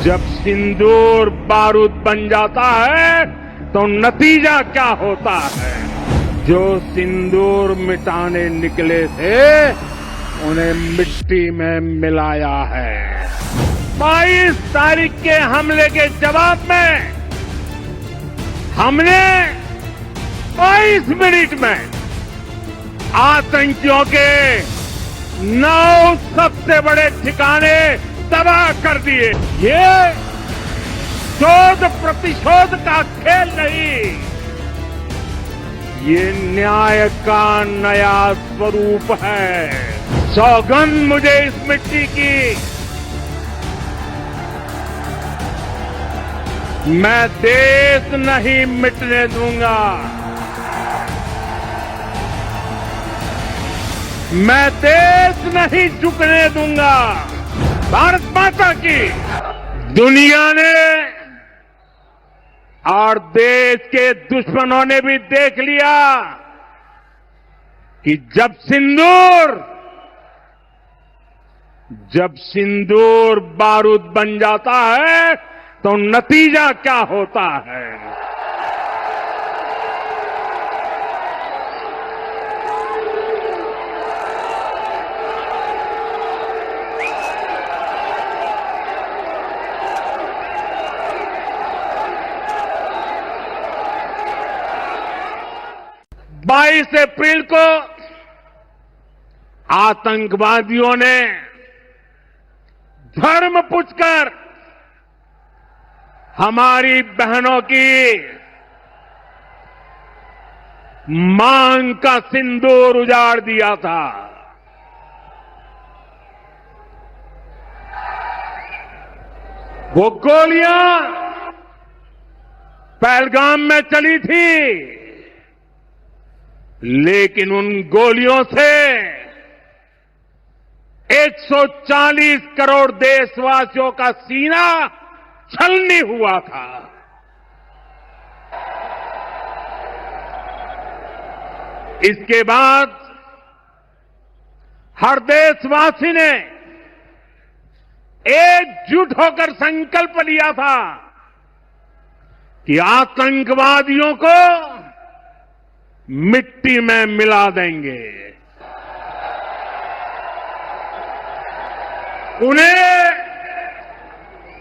जब सिंदूर बारूद बन जाता है तो नतीजा क्या होता है। जो सिंदूर मिटाने निकले थे उन्हें मिट्टी में मिलाया है। 22 तारीख के हमले के जवाब में हमने 22 मिनट में आतंकियों के 9 सबसे बड़े ठिकाने तबाह कर दिए। ये शोध प्रतिशोध का खेल नहीं, ये न्याय का नया स्वरूप है। सौगंध मुझे इस मिट्टी की, मैं देश नहीं मिटने दूंगा। मैं देश नहीं झुकने दूंगा। भारत माता की। दुनिया ने और देश के दुश्मनों ने भी देख लिया कि जब सिंदूर बारूद बन जाता है तो नतीजा क्या होता है। 22 अप्रैल को आतंकवादियों ने धर्म पूछकर हमारी बहनों की मांग का सिंदूर उजाड़ दिया था। वो गोलियां पहलगाम में चली थी, लेकिन उन गोलियों से 140 करोड़ देशवासियों का सीना छलनी हुआ था। इसके बाद हर देशवासी ने एकजुट होकर संकल्प लिया था कि आतंकवादियों को मिट्टी में मिला देंगे, उन्हें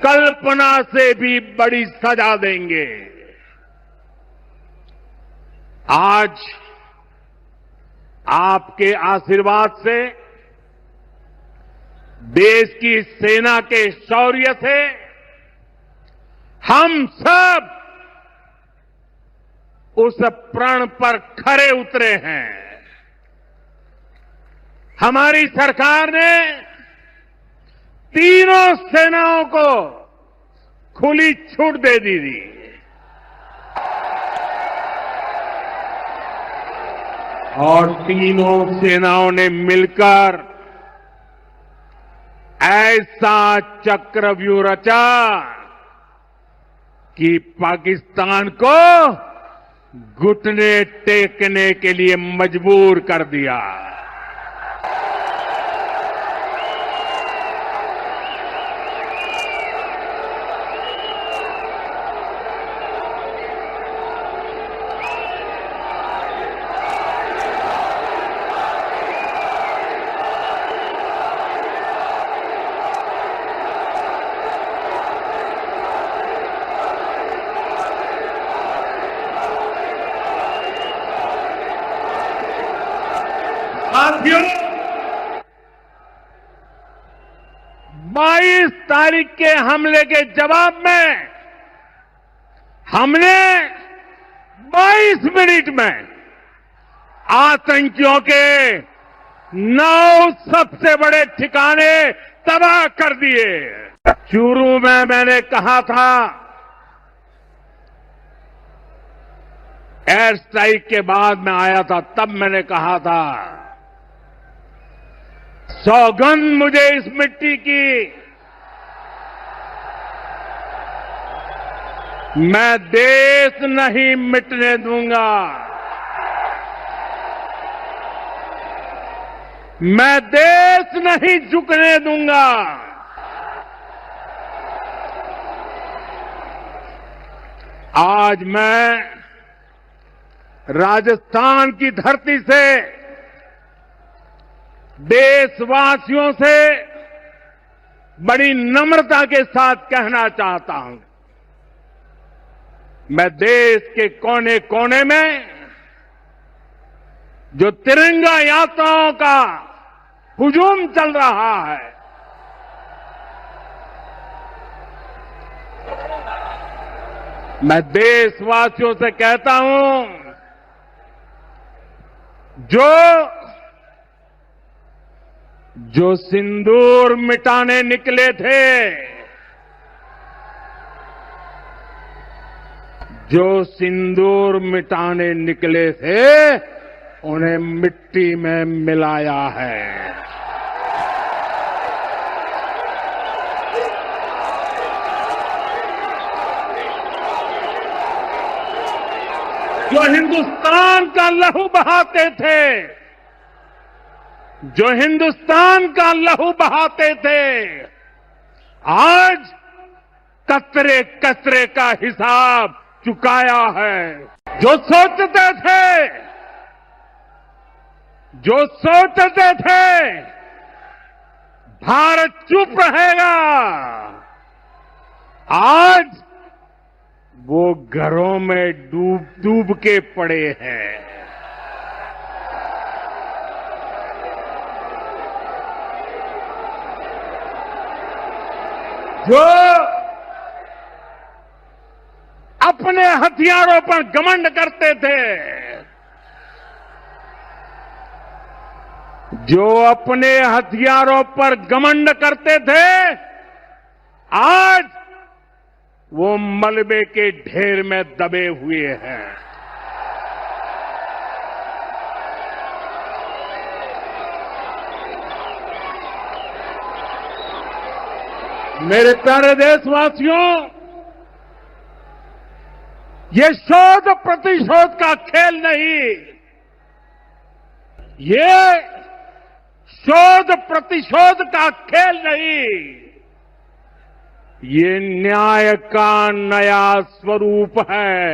कल्पना से भी बड़ी सजा देंगे। आज आपके आशीर्वाद से, देश की सेना के शौर्य से हम सब उस प्रण पर खरे उतरे हैं। हमारी सरकार ने तीनों सेनाओं को खुली छूट दे दी थी। और तीनों सेनाओं ने मिलकर ऐसा चक्रव्यूह रचा कि पाकिस्तान को घुटने टेकने के लिए मजबूर कर दिया। साथियों, 22 तारीख के हमले के जवाब में हमने 22 मिनट में आतंकियों के 9 सबसे बड़े ठिकाने तबाह कर दिए। चूरू में मैंने कहा था, एयर स्ट्राइक के बाद मैं आया था, तब मैंने कहा था सौगंध मुझे इस मिट्टी की, मैं देश नहीं मिटने दूंगा। मैं देश नहीं झुकने दूंगा। आज मैं राजस्थान की धरती से देशवासियों से बड़ी नम्रता के साथ कहना चाहता हूं, मैं देश के कोने कोने में जो तिरंगा यात्राओं का हुजूम चल रहा है, मैं देशवासियों से कहता हूं, जो सिंदूर मिटाने निकले थे, जो सिंदूर मिटाने निकले थे, उन्हें मिट्टी में मिलाया है। जो हिंदुस्तान का लहू बहाते थे, जो हिंदुस्तान का लहू बहाते थे, आज कतरे कतरे का हिसाब चुकाया है। जो सोचते थे भारत चुप रहेगा, आज वो घरों में डूब डूब के पड़े हैं। जो अपने हथियारों पर घमंड करते थे, जो अपने हथियारों पर घमंड करते थे, आज वो मलबे के ढेर में दबे हुए हैं। मेरे प्यारे देशवासियों, ये शोध प्रतिशोध का खेल नहीं, ये शोध प्रतिशोध का खेल नहीं, ये न्याय का नया स्वरूप है।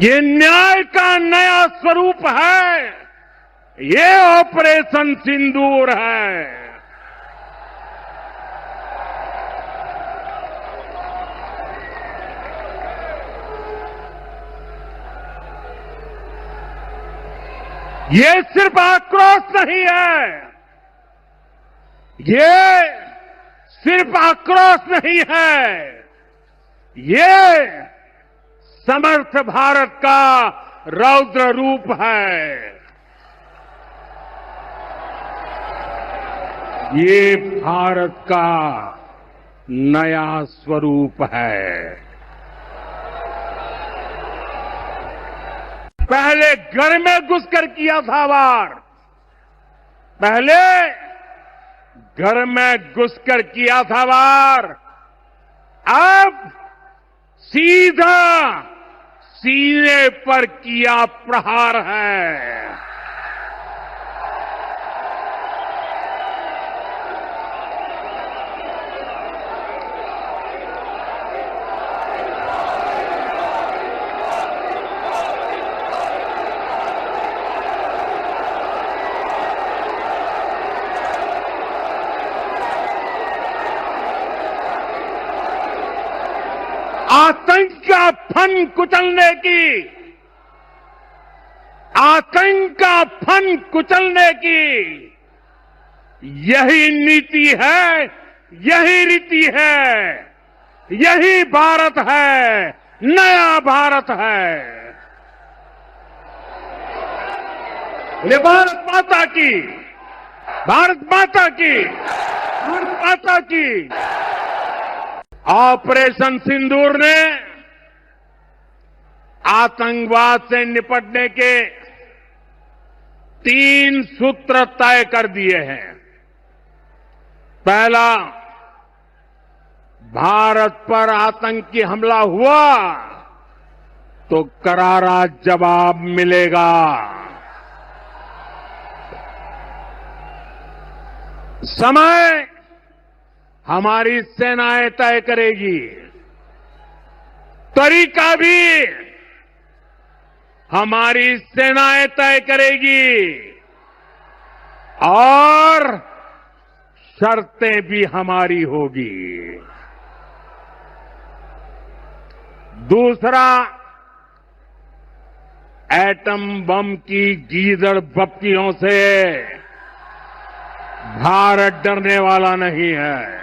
ये न्याय का नया स्वरूप है। ये ऑपरेशन सिंदूर है। ये सिर्फ आक्रोश नहीं है, ये सिर्फ आक्रोश नहीं है, ये समर्थ भारत का रौद्र रूप है। ये भारत का नया स्वरूप है। पहले घर में घुसकर किया था वार, पहले घर में घुसकर किया था वार, अब सीधा सीने पर किया प्रहार है। आतंक का फन कुचलने की, आतंक का फन कुचलने की यही नीति है, यही रीति है, यही भारत है, नया भारत है। ये भारत माता की, भारत माता की, भारत माता की। ऑपरेशन सिंदूर ने आतंकवाद से निपटने के 3 सूत्र तय कर दिए हैं। पहला, भारत पर आतंकी हमला हुआ तो करारा जवाब मिलेगा। समय हमारी सेनाएं तय करेगी, तरीका भी हमारी सेनाएं तय करेगी और शर्तें भी हमारी होगी। दूसरा, एटम बम की गीदड़ बप्तियों से भारत डरने वाला नहीं है।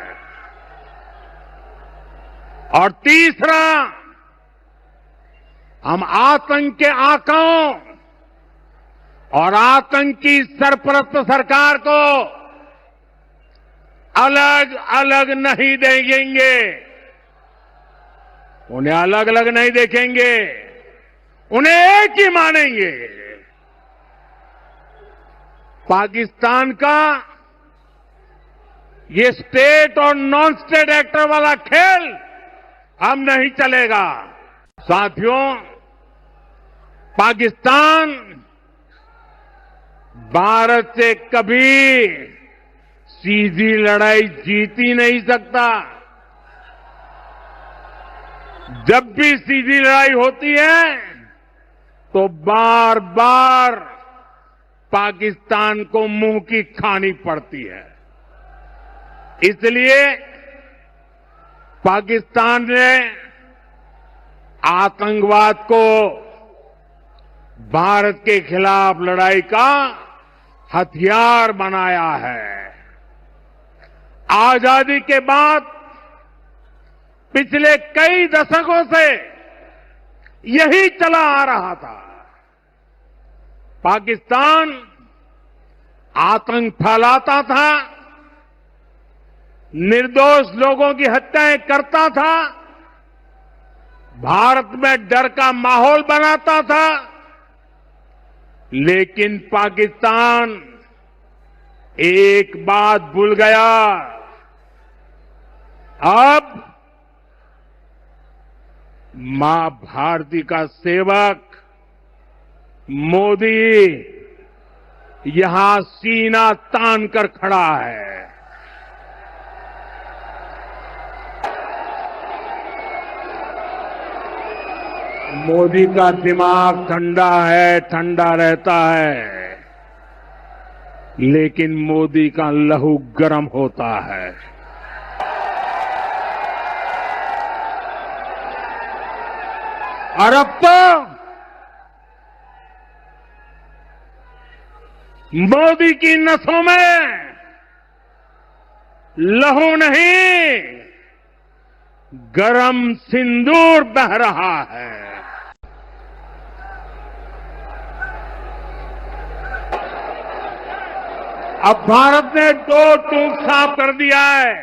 और तीसरा, हम आतंक के आकाओं और आतंकी सरपरस्त सरकार को अलग अलग नहीं देंगे, उन्हें अलग अलग नहीं देखेंगे, उन्हें एक ही मानेंगे। पाकिस्तान का ये स्टेट और नॉन स्टेट एक्टर वाला खेल अब नहीं चलेगा। साथियों, पाकिस्तान भारत से कभी सीधी लड़ाई जीत ही नहीं सकता। जब भी सीधी लड़ाई होती है तो बार बार पाकिस्तान को मुंह की खानी पड़ती है। इसलिए पाकिस्तान ने आतंकवाद को भारत के खिलाफ लड़ाई का हथियार बनाया है। आजादी के बाद पिछले कई दशकों से यही चला आ रहा था। पाकिस्तान आतंक फैलाता था, निर्दोष लोगों की हत्याएं करता था, भारत में डर का माहौल बनाता था, लेकिन पाकिस्तान एक बात भूल गया। अब मां भारती का सेवक मोदी यहां सीना तान कर खड़ा है। मोदी का दिमाग ठंडा है, ठंडा रहता है, लेकिन मोदी का लहू गर्म होता है। और अब तो मोदी की नसों में लहू नहीं, गरम सिंदूर बह रहा है। अब भारत ने दो टूक साफ कर दिया है।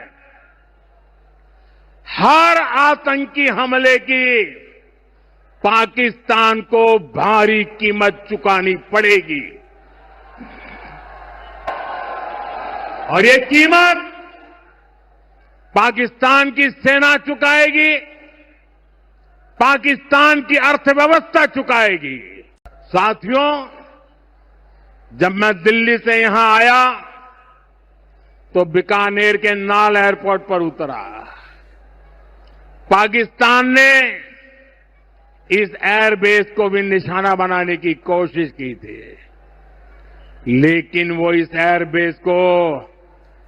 हर आतंकी हमले की पाकिस्तान को भारी कीमत चुकानी पड़ेगी और ये कीमत पाकिस्तान की सेना चुकाएगी, पाकिस्तान की अर्थव्यवस्था चुकाएगी। साथियों, जब मैं दिल्ली से यहां आया तो बीकानेर के नाल एयरपोर्ट पर उतरा। पाकिस्तान ने इस एयरबेस को भी निशाना बनाने की कोशिश की थी, लेकिन वो इस एयरबेस को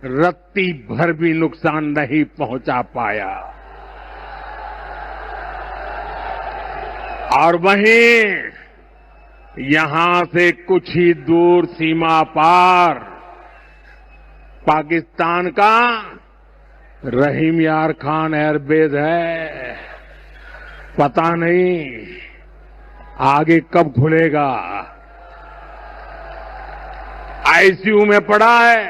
रत्ती भर भी नुकसान नहीं पहुंचा पाया। और वहीं यहां से कुछ ही दूर सीमा पार पाकिस्तान का रहीम यार खान एयरबेस है। पता नहीं आगे कब खुलेगा। आईसीयू में पड़ा है।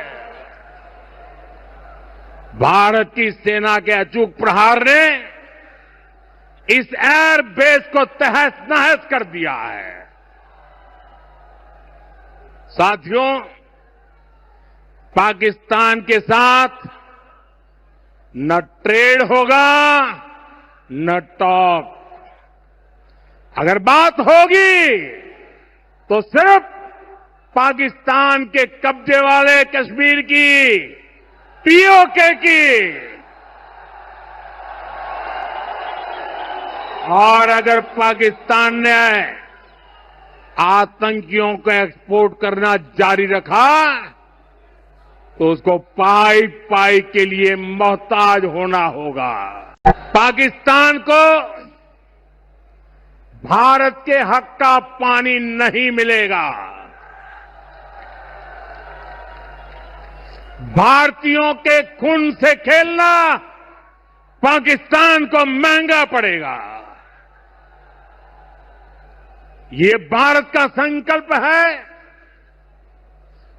भारत की सेना के अचूक प्रहार ने इस एयरबेस को तहस नहस कर दिया है। साथियों, पाकिस्तान के साथ न ट्रेड होगा न टॉक। अगर बात होगी तो सिर्फ पाकिस्तान के कब्जे वाले कश्मीर की, पीओके की। और अगर पाकिस्तान ने आतंकियों को एक्सपोर्ट करना जारी रखा तो उसको पाई पाई के लिए मोहताज होना होगा। पाकिस्तान को भारत के हक का पानी नहीं मिलेगा। भारतीयों के खून से खेलना पाकिस्तान को महंगा पड़ेगा। ये भारत का संकल्प है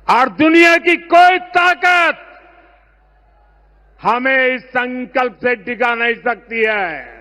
और दुनिया की कोई ताकत हमें इस संकल्प से डिगा नहीं सकती है।